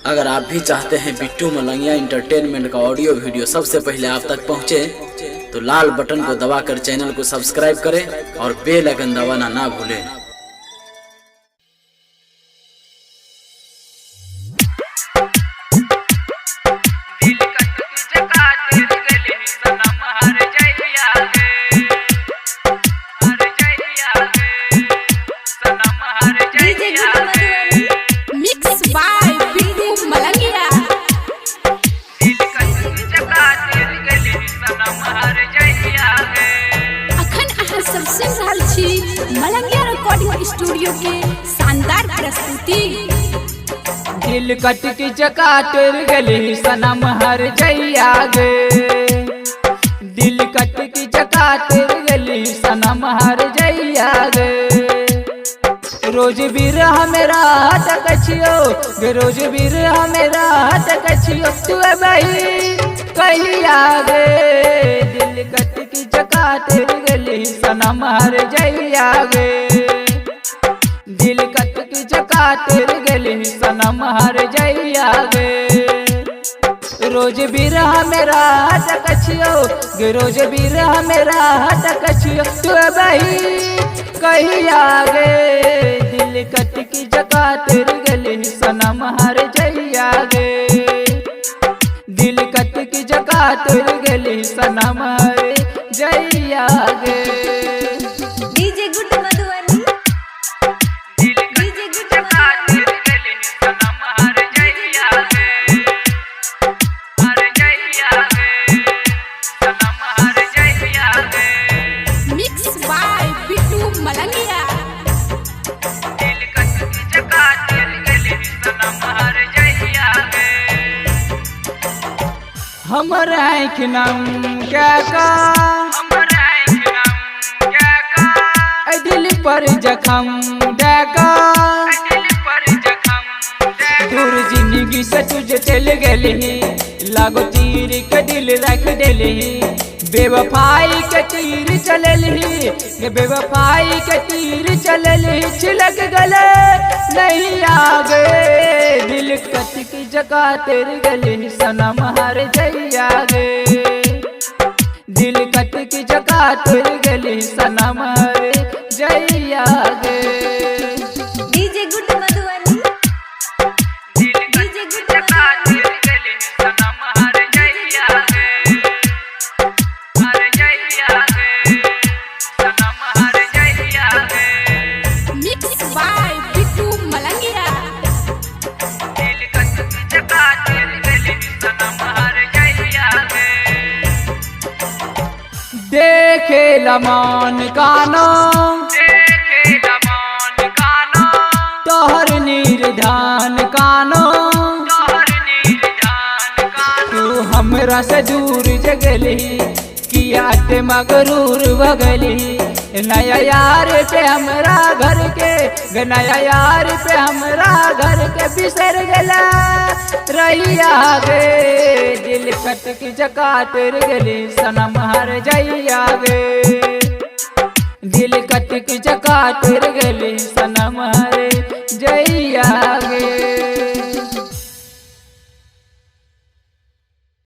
अगर आप भी चाहते हैं बिट्टू मलंगिया इंटरटेनमेंट का ऑडियो वीडियो सबसे पहले आप तक पहुंचे, तो लाल बटन को दबाकर चैनल को सब्सक्राइब करें और बेल आइकन दबाना ना भूलें। मलंगिया रिकॉर्डिंग स्टूडियो के शानदार प्रस्तुति। दिल कट की चका तेर गली सनम हर जैया गे, दिल कट की चका तेर गली सनम हर जैया गे। रोज बीर मेरा टकछियो गे, रोज बीर मेरा टकछियो तू भाई कहिया गे। दिल कट की चका तेर गली सनम हर जैया गे, दिल कट की चका तेर गली सनम हर जैया गे। रोज बीर मेरा टकछियो गे, रोज बीर मेरा टकछियो तू भाई कहिया गे। दिल कट की चका तेर गली सनम हर जैया गे, दिल कट की चका तेर गली सनम हर जैया गे। DJ good Madhubani, DJ good Madhubani. Mix by Bittu Malangiya. हमर आँख नम क्या का, दिल पर जखम डाका, दूर जिंदगी से तुझे चल गली, लागो तीर के दिल रख दिली। बेवफाई के तीर चलली, बेवफाई के तीर चलली, छिलक गले नहीं आ गए। दिल कट की जगह तेरी गली सनम हर जैया गे, दिल कट की जगह तेरी गली सनम हर जैया गे। DJ good Madhubani, DJ good Madhubani. Mix by Bittu Malangiya. देखे लमान कानो, तोहर निर्धान कानो, तू हमरा से दूर जगली, किया ते मगरूर भगली। नया यार पे हमरा घर के, नया यार पे हमरा घर के बिसर गला रैया गे। दिल कट की जका तेर गली सनम हर जैया गे, दिल कट की जका तेर गली